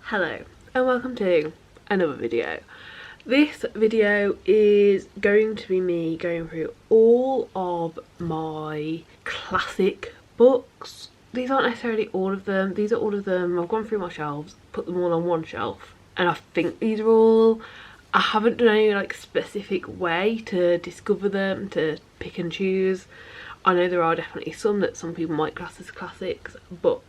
Hello and welcome to another video. This video is going to be me going through all of my classic books. These aren't necessarily all of them, these are all of them. I've gone through my shelves, put them all on one shelf, and I think these are all. I haven't done any like specific way to discover them, to pick and choose. I know there are definitely some that some people might class as classics, but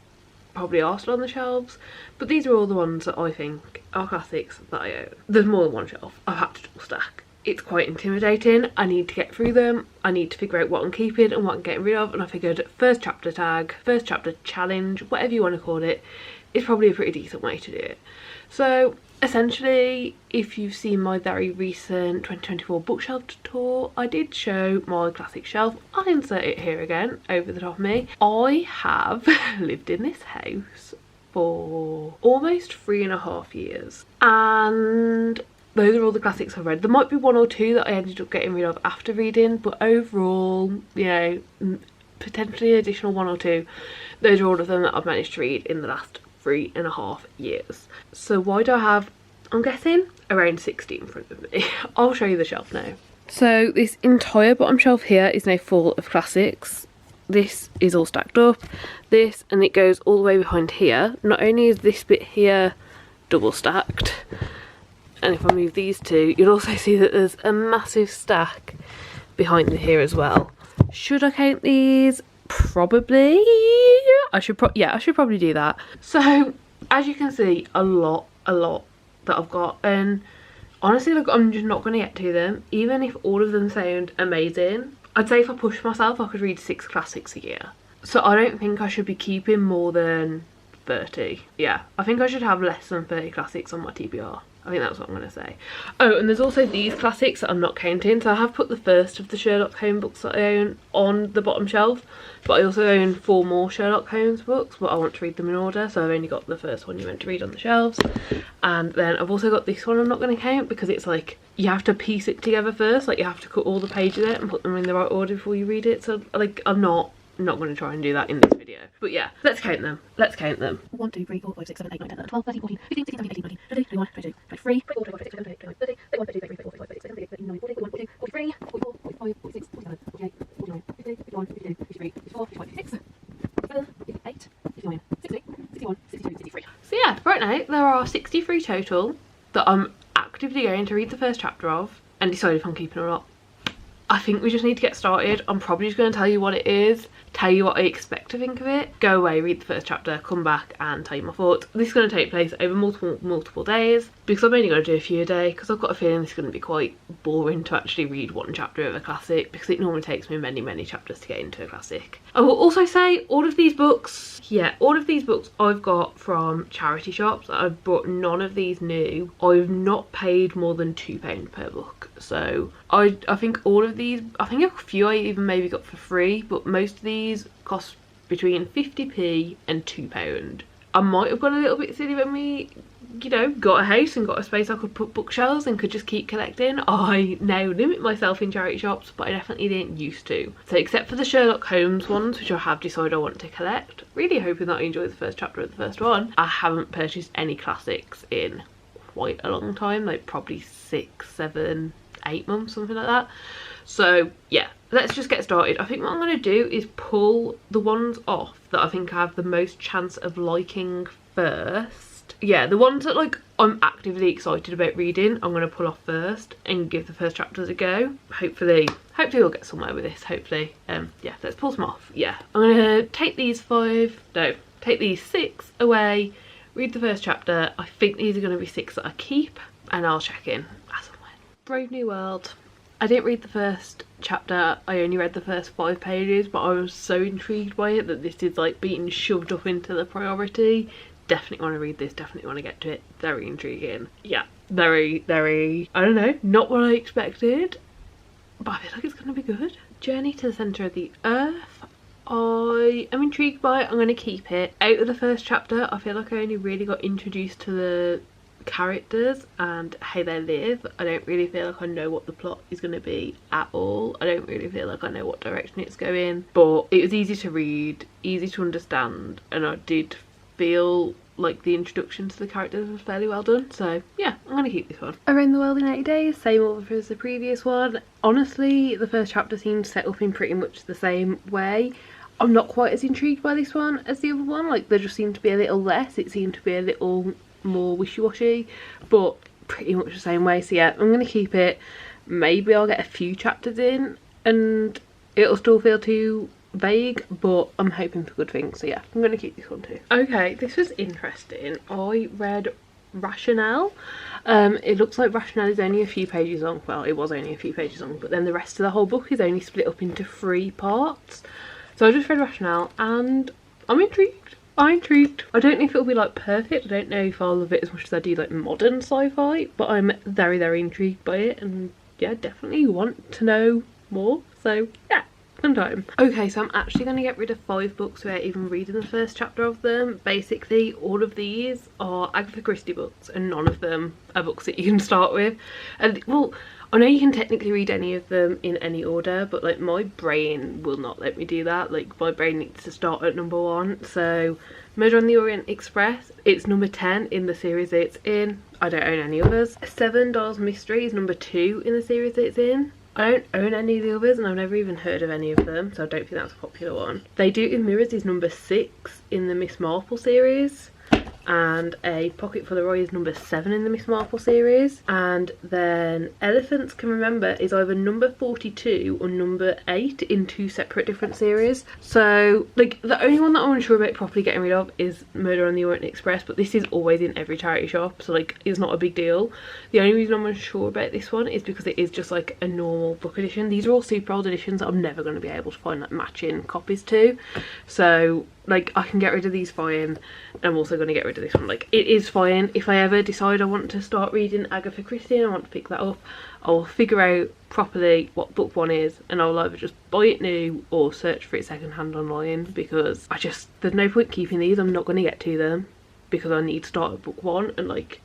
probably are still on the shelves, but these are all the ones that I think are classics that I own. There's more than one shelf. I've had to double stack. It's quite intimidating. I need to get through them. I need to figure out what I'm keeping and what I'm getting rid of, and I figured first chapter tag, first chapter challenge, whatever you want to call it, is probably a pretty decent way to do it. So essentially, if you've seen my very recent 2024 bookshelf tour, I did show my classic shelf. I'll insert it here again over the top of me. I have lived in this house for almost 3.5 years, and those are all the classics I've read. There might be one or two that I ended up getting rid of after reading, but overall, you know, potentially an additional one or two. Those are all of them that I've managed to read in the last 3.5 years. So why do I have, I'm guessing, around 60 in front of me? I'll show you the shelf now. So this entire bottom shelf here is now full of classics. This is all stacked up, this, and it goes all the way behind here. Not only is this bit here double stacked, and if I move these two, you'll also see that there's a massive stack behind here as well. Should I count these? Probably. I should probably do that. So as you can see, a lot that I've got, and honestly, like, I'm just not going to get to them. Even if all of them sound amazing, I'd say if I push myself I could read 6 classics a year. So I don't think I should be keeping more than 30. Yeah, I think I should have less than 30 classics on my TBR. I think that's what I'm going to say. Oh, and there's also these classics that I'm not counting. So I have put the first of the Sherlock Holmes books that I own on the bottom shelf, but I also own 4 more Sherlock Holmes books, but I want to read them in order, so I've only got the first one you meant to read on the shelves. And then I've also got this one I'm not going to count, because it's like, you have to piece it together first. Like, you have to cut all the pages out and put them in the right order before you read it. So like, I'm not going to try and do that in this video. But yeah, let's count them. Let's count them. 1, 2, 3, 4, 5, 6, 7, 8, 9, 10, 11, 12, 13, 14, 15, 16, 17, 18, 19, 20, 21, 22, 23, 24, 25, 26, 27, 28, 29, 30, 31, 32, 33, 34, 35, 36, 37, 38, 39, 40, 41, 42, 43, 44, 45, 46, 47, 48, 49, 50, 51, 52, 53, 54, 55, 56, 57, 58, 59, 60, 61, 62, 63. So yeah, right now there are 63 total that I'm actively going to read the first chapter of and decide if I'm keeping or not. I think we just need to get started. I'm probably just going to tell you what it is, tell you what I expect to think of it, go away, read the first chapter, come back and tell you my thoughts. This is going to take place over multiple days, because I'm only going to do a few a day, because I've got a feeling this is going to be quite boring to actually read one chapter of a classic, because it normally takes me many chapters to get into a classic. I will also say all of these books I've got from charity shops. I've bought none of these new. I've not paid more than £2 per book. So I think all of these, I think a few I even maybe got for free, but most of these cost between 50p and £2. I might have gone a little bit silly when we, you know, got a house and got a space I could put bookshelves and could just keep collecting. I now limit myself in charity shops, but I definitely didn't used to. So except for the Sherlock Holmes ones, which I have decided I want to collect, really hoping that I enjoy the first chapter of the first one, I haven't purchased any classics in quite a long time, like probably 6, 7, 8 months, something like that. So yeah, let's just get started. I think what I'm going to do is pull the ones off that I think I have the most chance of liking first. Yeah, the ones that like I'm actively excited about reading, I'm going to pull off first and give the first chapters a go. Hopefully we'll get somewhere with this, hopefully. Yeah, let's pull some off. Yeah, I'm going to take these 6 away, read the first chapter. I think these are going to be 6 that I keep, and I'll check in as and when. Brave New World. I didn't read the first chapter, I only read the first 5 pages, but I was so intrigued by it that this is like being shoved up into the priority. Definitely want to read this, definitely want to get to it. Very intriguing. Yeah, very, I don't know, not what I expected, but I feel like it's going to be good. Journey to the Centre of the Earth. I am intrigued by it, I'm going to keep it. Out of the first chapter, I feel like I only really got introduced to the characters and how they live. I don't really feel like I know what the plot is going to be at all. I don't really feel like I know what direction it's going, but it was easy to read, easy to understand, and I did feel like the introduction to the characters was fairly well done, so yeah, I'm gonna keep this one. Around the World in 80 Days, same author as the previous one. Honestly, the first chapter seems set up in pretty much the same way. I'm not quite as intrigued by this one as the other one, like there just seemed to be a little less, it seemed to be a little more wishy-washy, but pretty much the same way, so yeah, I'm gonna keep it. Maybe I'll get a few chapters in and it'll still feel too vague, but I'm hoping for good things, so yeah, I'm gonna keep this one too. Okay, this was interesting. I read Rationale. It looks like Rationale is only a few pages long. Well, it was only a few pages long, but then the rest of the whole book is only split up into 3 parts. So I just read Rationale and I'm intrigued. I'm intrigued. I don't know if it'll be like perfect. I don't know if I'll love it as much as I do like modern sci-fi, but I'm very, very intrigued by it, and yeah, definitely want to know more. So yeah, fun time. Okay, so I'm actually going to get rid of 5 books without even reading the first chapter of them. Basically, all of these are Agatha Christie books and none of them are books that you can start with. And well, I know you can technically read any of them in any order, but like my brain will not let me do that. Like my brain needs to start at number 1. So Murder on the Orient Express, it's number 10 in the series it's in. I don't own any others. $7 Mystery is number 2 in the series it's in. I don't own any of the others and I've never even heard of any of them, so I don't think that's a popular one. They Do It in Mirrors is number 6 in the Miss Marple series, and A Pocket Full of Roy is number 7 in the Miss Marple series, and then Elephants Can Remember is either number 42 or number 8 in 2 separate different series. So like the only one that I'm unsure about properly getting rid of is Murder on the Orient Express, but this is always in every charity shop, so like it's not a big deal. The only reason I'm unsure about this one is because it is just like a normal book edition. These are all super old editions that I'm never going to be able to find like matching copies to, so like I can get rid of these fine. I'm also going to get rid of this one. Like it is fine. If I ever decide I want to start reading Agatha Christie and I want to pick that up, I'll figure out properly what book 1 is and I'll either just buy it new or search for it secondhand online, because there's no point keeping these. I'm not going to get to them because I need to start at book 1 and like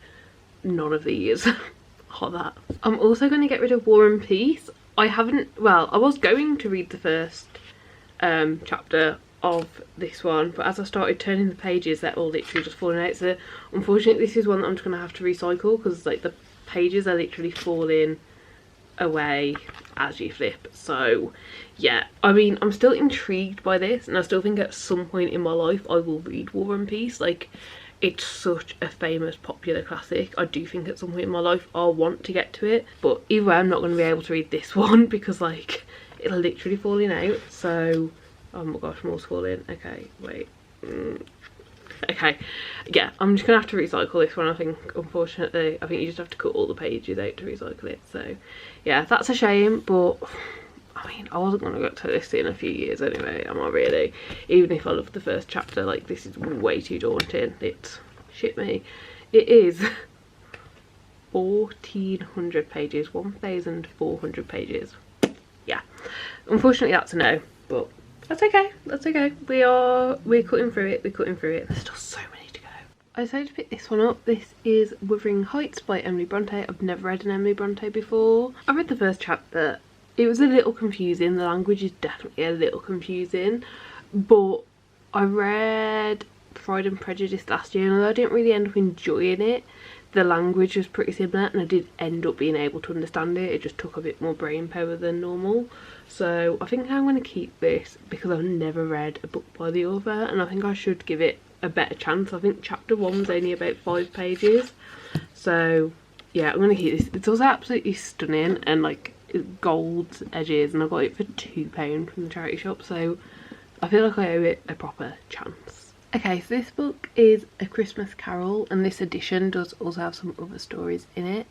none of these are that. I'm also going to get rid of War and Peace. I was going to read the first chapter of this one, but as I started turning the pages, they're all literally just falling out. So unfortunately this is one that I'm just going to have to recycle, because like the pages are literally falling away as you flip. So yeah, I mean, I'm still intrigued by this and I still think at some point in my life I will read War and Peace. Like it's such a famous popular classic. I do think at some point in my life I'll want to get to it, but either way I'm not going to be able to read this one because like it'll literally falling out. So oh my gosh, more's falling. Okay, wait. Okay, yeah, I'm just gonna have to recycle this one, I think, unfortunately. I think you just have to cut all the pages out to recycle it. So yeah, that's a shame, but I mean, I wasn't gonna get to this in a few years anyway, am I really? Even if I love the first chapter, like this is way too daunting. It's shit me. It is 1400 pages, 1400 pages. Yeah, unfortunately that's a no, but that's okay, that's okay. We're cutting through it, There's still so many to go. I decided to pick this one up. This is Wuthering Heights by Emily Bronte. I've never read an Emily Bronte before. I read the first chapter. It was a little confusing. The language is definitely a little confusing, but I read Pride and Prejudice last year and although I didn't really end up enjoying it, the language was pretty similar and I did end up being able to understand it. It just took a bit more brain power than normal. So I think I'm going to keep this because I've never read a book by the author and I think I should give it a better chance. I think chapter 1 was only about 5 pages. So yeah, I'm going to keep this. It's also absolutely stunning and like gold edges and I got it for £2 from the charity shop. So I feel like I owe it a proper chance. Okay, so this book is A Christmas Carol and this edition does also have some other stories in it.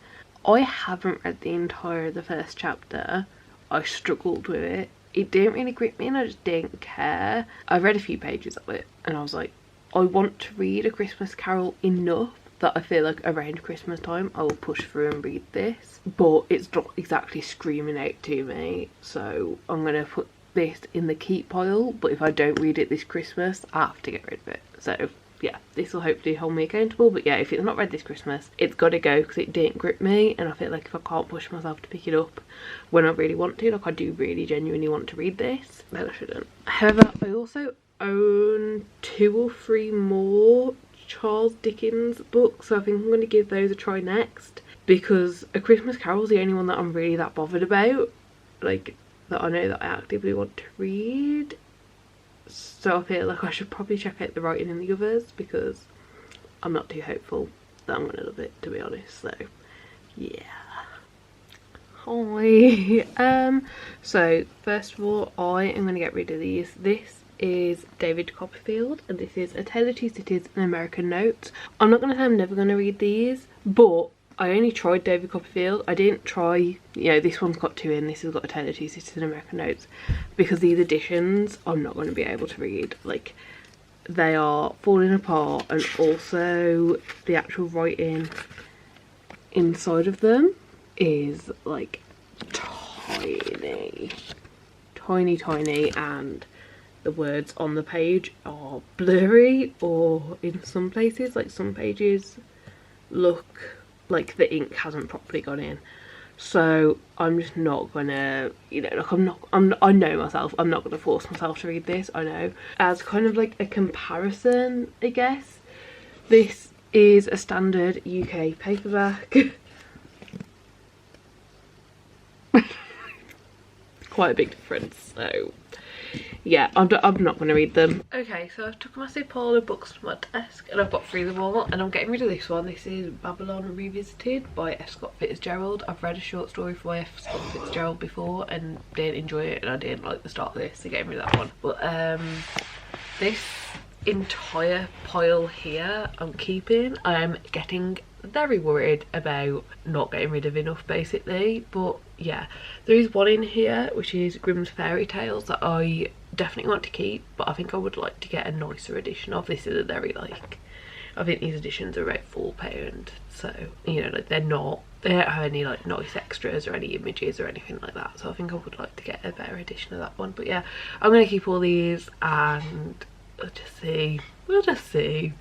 I haven't read the entire of the first chapter. I struggled with it. It didn't really grip me and I just didn't care. I read a few pages of it and I was like, I want to read A Christmas Carol enough that I feel like around Christmas time I will push through and read this. But it's not exactly screaming out to me, so I'm going to put this in the keep pile, but if I don't read it this Christmas I have to get rid of it. So yeah, this will hopefully hold me accountable, but yeah, if it's not read this Christmas it's got to go because it didn't grip me and I feel like if I can't push myself to pick it up when I really want to, like I do really genuinely want to read this, then I shouldn't. However, I also own 2 or 3 more Charles Dickens books, so I think I'm going to give those a try next, because A Christmas Carol is the only one that I'm really that bothered about, like that I know that I actively want to read. So I feel like I should probably check out the writing in the others, because I'm not too hopeful that I'm going to love it, to be honest. So yeah. Hi. So first of all, I am going to get rid of these. This is David Copperfield, and this is A Tale of Two Cities, An American Notes. I'm not going to say I'm never going to read these, but I only tried David Copperfield. I didn't try, you know, this one's got 2 in, this has got A Tale of Two Cities, An American Notes, because these editions I'm not going to be able to read. Like, they are falling apart, and also the actual writing inside of them is like tiny, and the words on the page are blurry, or in some places, like some pages look like the ink hasn't properly gone in. So I'm just not gonna, you know, like I know myself, I'm not gonna force myself to read this. I know, as kind of like a comparison, I guess, this is a standard UK paperback. Quite a big difference, so yeah, I'm not going to read them. Okay, so I've took a massive pile of books from my desk, and I've got 3 of them all, and I'm getting rid of this one. This is Babylon Revisited by F. Scott Fitzgerald. I've read a short story by F. Scott Fitzgerald before and didn't enjoy it, and I didn't like the start of this, so getting rid of that one. But this entire pile here I'm keeping. I'm getting very worried about not getting rid of enough, basically. But yeah, there is one in here which is Grimm's Fairy Tales that I definitely want to keep, but I think I would like to get a nicer edition of. This is a very, like, I think these editions are about £4, so, you know, like, they don't have any like nice extras or any images or anything like that, so I think I would like to get a better edition of that one. But yeah, I'm going to keep all these, and we'll just see.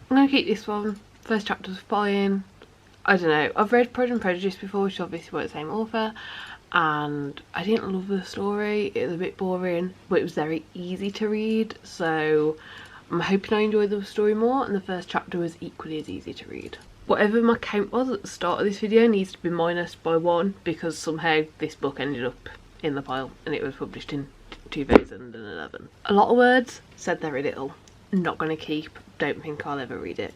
I'm going to keep this one. First chapter's fine. I don't know, I've read Pride and Prejudice before, which obviously weren't the same author, and I didn't love the story. It was a bit boring, but it was very easy to read, so I'm hoping I enjoyed the story more, and the first chapter was equally as easy to read. Whatever my count was at the start of this video needs to be minused by 1, because somehow this book ended up in the pile, and it was published in 2011. A lot of words, said very little. Not going to keep, don't think I'll ever read it.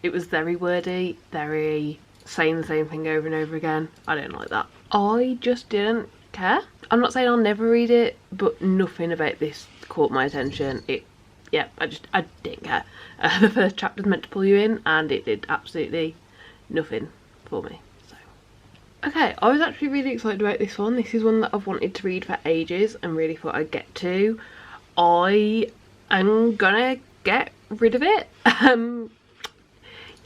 It was very wordy, very saying the same thing over and over again. I don't like that. I just didn't care. I'm not saying I'll never read it, but nothing about this caught my attention. Yeah, I didn't care. The first chapter's meant to pull you in, and it did absolutely nothing for me. So okay, I was actually really excited about this one. This is one that I've wanted to read for ages and really thought I'd get to. I'm gonna get rid of it.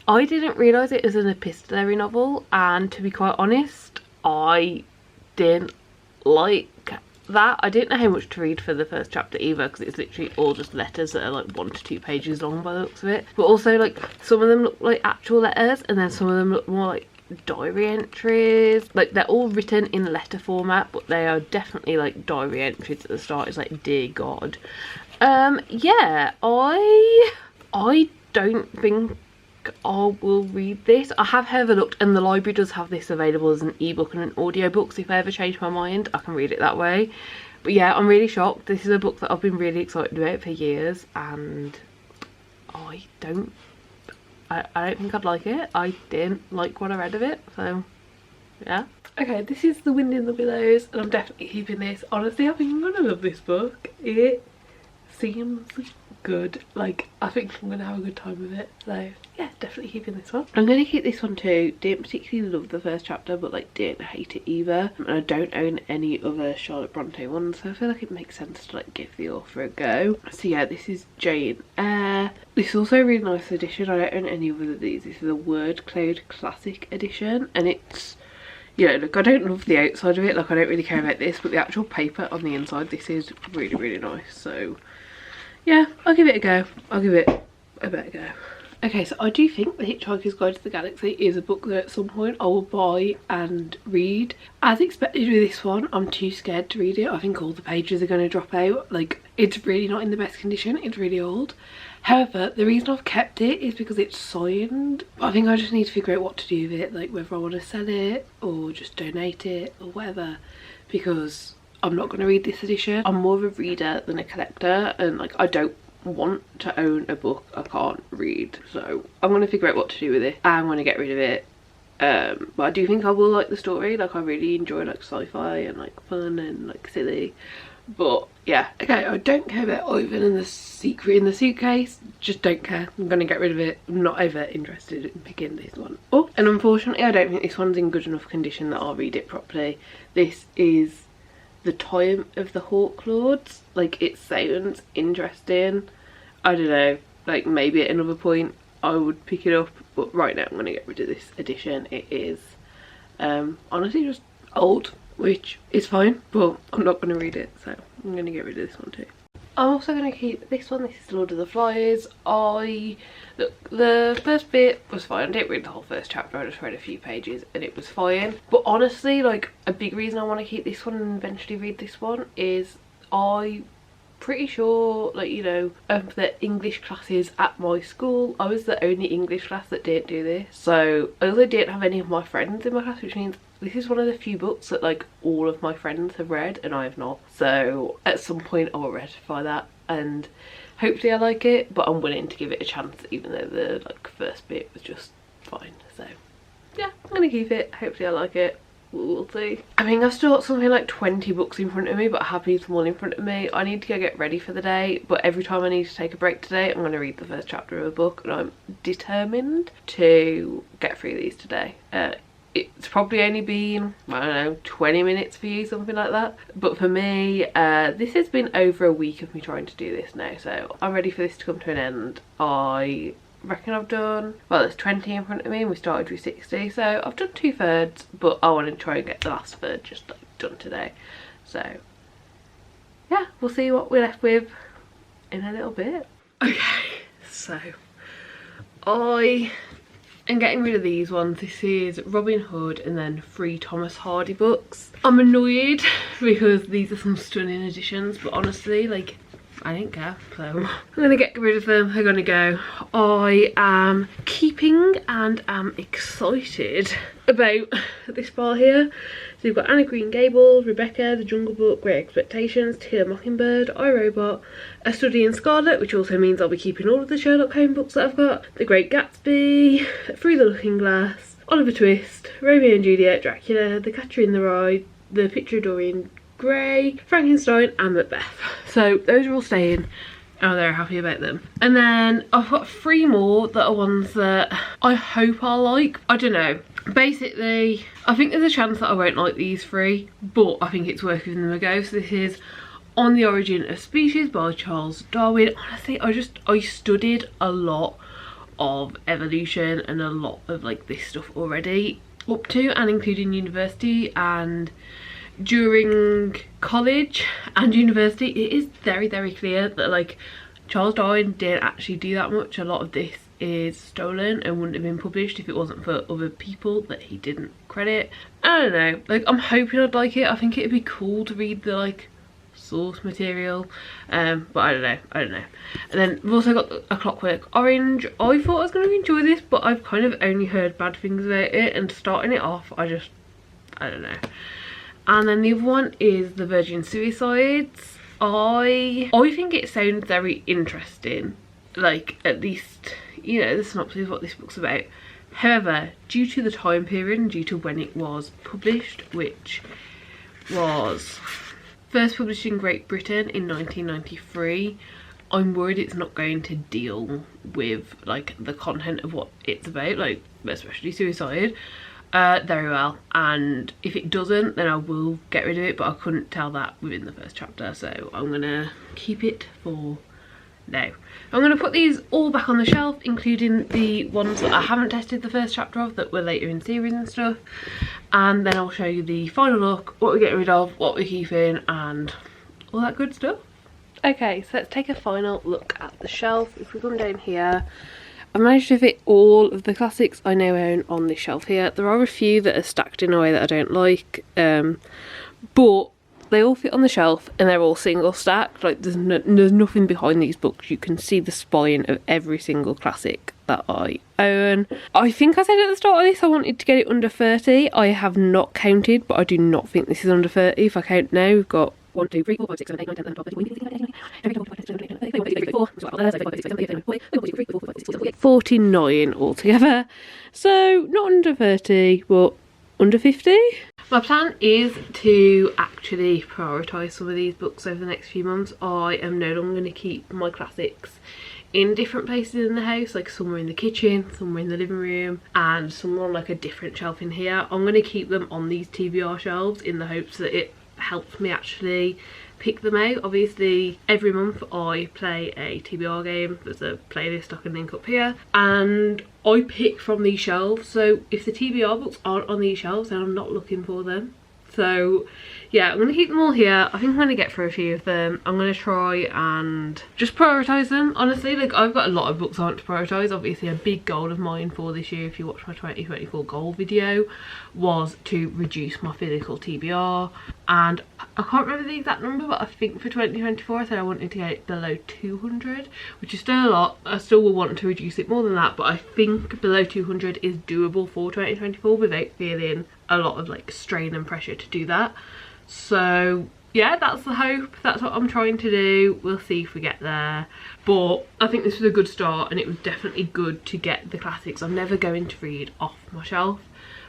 I didn't realise it was an epistolary novel, and to be quite honest, I didn't like that. I didn't know how much to read for the first chapter either, because it's literally all just letters that are like 1 to 2 pages long by the looks of it. But also, like, some of them look like actual letters, and then some of them look more like diary entries. Like, they're all written in letter format, but they are definitely like diary entries at the start. It's like, dear God. Yeah, I don't think I will read this. I have overlooked, and the library does have this available as an ebook and an audiobook, so if I ever change my mind I can read it that way. But yeah, I'm really shocked. This is a book that I've been really excited about for years, and I don't think I'd like it. I didn't like what I read of it, so yeah. Okay, this is The Wind in the Willows, and I'm definitely keeping this. Honestly, I think I'm gonna love this book. It seems good. Like, I think I'm gonna have a good time with it, so yeah, definitely keeping this one. I'm gonna keep this one too. Didn't particularly love the first chapter, but like didn't hate it either, and I don't own any other Charlotte Bronte ones, so I feel like it makes sense to like give the author a go. So yeah, this is Jane Eyre. This is also a really nice edition. I don't own any other of these. This is a Word Cloud Classic edition, and it's, you know, look, I don't love the outside of it, like I don't really care about this, but the actual paper on the inside, this is really, really nice. So yeah, I'll give it a go. I'll give it a better go. Okay, so I do think The Hitchhiker's Guide to the Galaxy is a book that at some point I will buy and read. As expected with this one, I'm too scared to read it. I think all the pages are going to drop out. Like, it's really not in the best condition. It's really old. However, the reason I've kept it is because it's signed. I think I just need to figure out what to do with it, like whether I want to sell it or just donate it or whatever, because I'm not going to read this edition. I'm more of a reader than a collector, and like I don't want to own a book I can't read, so I'm going to figure out what to do with it. I'm going to get rid of it. But I do think I will like the story. Like, I really enjoy like sci-fi and like fun and like silly. But yeah, okay, I don't care about Ivan and the secret in the suitcase. Just don't care. I'm gonna get rid of it. I'm not ever interested in picking this one up. And unfortunately, I don't think this one's in good enough condition that I'll read it properly. This is The Time of the Hawk Lords. Like, it sounds interesting. I don't know, like maybe at another point I would pick it up, but right now I'm gonna get rid of this edition. It is honestly just old, which is fine, but I'm not going to read it, so I'm going to get rid of this one too. I'm also going to keep this one. This is Lord of the Flies. Look, the first bit was fine. I didn't read the whole first chapter, I just read a few pages and it was fine. But honestly, like, a big reason I want to keep this one and eventually read this one is I'm pretty sure, like, you know, the English classes at my school, I was the only English class that didn't do this. So I also didn't have any of my friends in my class, which means this is one of the few books that like all of my friends have read and I have not. So at some point I will rectify that and hopefully I like it, but I'm willing to give it a chance even though the like first bit was just fine. So yeah, I'm gonna keep it. Hopefully I like it. We'll see. I mean, I've still got something like 20 books in front of me, but I have these all in front of me. I need to go get ready for the day, but every time I need to take a break today, I'm going to read the first chapter of a book, and I'm determined to get through these today. It's probably only been, I don't know, 20 minutes for you, something like that. But for me, this has been over a week of me trying to do this now, so I'm ready for this to come to an end. I reckon I've done, well, there's 20 in front of me and we started with 60, so I've done 2/3, but I want to try and get the last third just like done today. So yeah, we'll see what we're left with in a little bit. Okay, so I am getting rid of these ones. This is Robin Hood and then 3 Thomas Hardy books. I'm annoyed because these are some stunning editions, but honestly, like, I didn't care, so I'm gonna get rid of them. They're gonna go. I am keeping and am excited about this bar here. So you've got Anna Green Gables, Rebecca, The Jungle Book, Great Expectations, To Kill a Mockingbird, I, Robot, A Study in Scarlet, which also means I'll be keeping all of the Sherlock Holmes books that I've got, The Great Gatsby, Through the Looking Glass, Oliver Twist, Romeo and Juliet, Dracula, The Catcher in the Rye, The Picture of Dorian Gray, Frankenstein and Macbeth. So those are all staying. Oh, they're happy about them. And then I've got 3 more that are ones that I hope I'll like. I don't know. Basically, I think there's a chance that I won't like these 3, but I think it's worth giving them a go. So this is On the Origin of Species by Charles Darwin. Honestly, I studied a lot of evolution and a lot of like this stuff already, up to and including university, and during college and university it is very, very clear that like Charles Darwin didn't actually do that much. A lot of this is stolen and wouldn't have been published if it wasn't for other people that he didn't credit. I don't know, like, I'm hoping I'd like it. I think it'd be cool to read the like source material, but I don't know. And then we've also got A Clockwork Orange. I thought I was going to enjoy this, but I've kind of only heard bad things about it, and starting it off, I don't know. And then the other one is The Virgin Suicides. I think it sounds very interesting, like, at least, you know, the synopsis of what this book's about. However, due to the time period and due to when it was published, which was first published in Great Britain in 1993, I'm worried it's not going to deal with like the content of what it's about, like especially suicide, very well. And if it doesn't, then I will get rid of it, but I couldn't tell that within the first chapter, so I'm gonna keep it for now. I'm going to put these all back on the shelf, including the ones that I haven't tested the first chapter of that were later in series and stuff, and then I'll show you the final look, what we're getting rid of, what we're keeping, and all that good stuff. Okay, so let's take a final look at the shelf. If we come down here, I've managed to fit all of the classics I now own on this shelf here. There are a few that are stacked in a way that I don't like, but they all fit on the shelf and they're all single stacked. Like there's nothing behind these books. You can see the spine of every single classic that I own. I think I said at the start of this I wanted to get it under 30. I have not counted, but I do not think this is under 30. If I count now, we've got 1, 2, 3, 4, 5, 6, 7, 8, 9, 10, 11, 12, 13, 49 altogether. So not under 30, but under 50. My plan is to actually prioritise some of these books over the next few months. I am no longer going to keep my classics in different places in the house, like somewhere in the kitchen, somewhere in the living room, and somewhere on like a different shelf in here. I'm going to keep them on these TBR shelves in the hopes that it helps me actually pick them out. Obviously every month I play a TBR game. There's a playlist I can link up here, and I pick from these shelves. So if the TBR books aren't on these shelves, then I'm not looking for them. So yeah, I'm going to keep them all here. I think I'm going to get through a few of them. I'm going to try and just prioritise them. Honestly, like I've got a lot of books I want to prioritise. Obviously a big goal of mine for this year, if you watch my 2024 goal video, was to reduce my physical TBR. And I can't remember the exact number, but I think for 2024 I said I wanted to get it below 200, which is still a lot. I still will want to reduce it more than that, but I think below 200 is doable for 2024 without feeling a lot of like strain and pressure to do that. So yeah, that's the hope. That's what I'm trying to do. We'll see if we get there, but I think this was a good start, and it was definitely good to get the classics I'm never going to read off my shelf.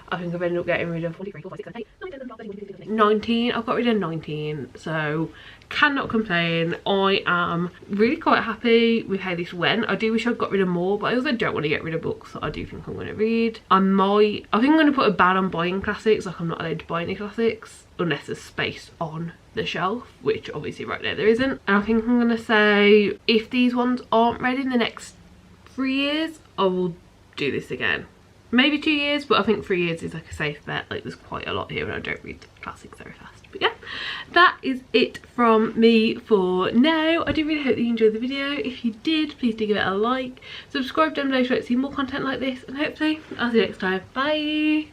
I think I've ended up getting rid of 19. I've got rid of 19, so cannot complain. I am really quite happy with how this went. I do wish I'd got rid of more, but I also don't want to get rid of books that I do think I'm going to read. I think I'm going to put a ban on buying classics. Like I'm not allowed to buy any classics unless there's space on the shelf, which obviously right there isn't. And I think I'm going to say if these ones aren't read in the next 3 years, I will do this again. Maybe 2 years, but I think 3 years is like a safe bet. Like there's quite a lot here and I don't read classics very fast. But yeah, that is it from me for now. I do really hope that you enjoyed the video. If you did, please do give it a like, subscribe down below to see more content like this, and hopefully I'll see you next time. Bye.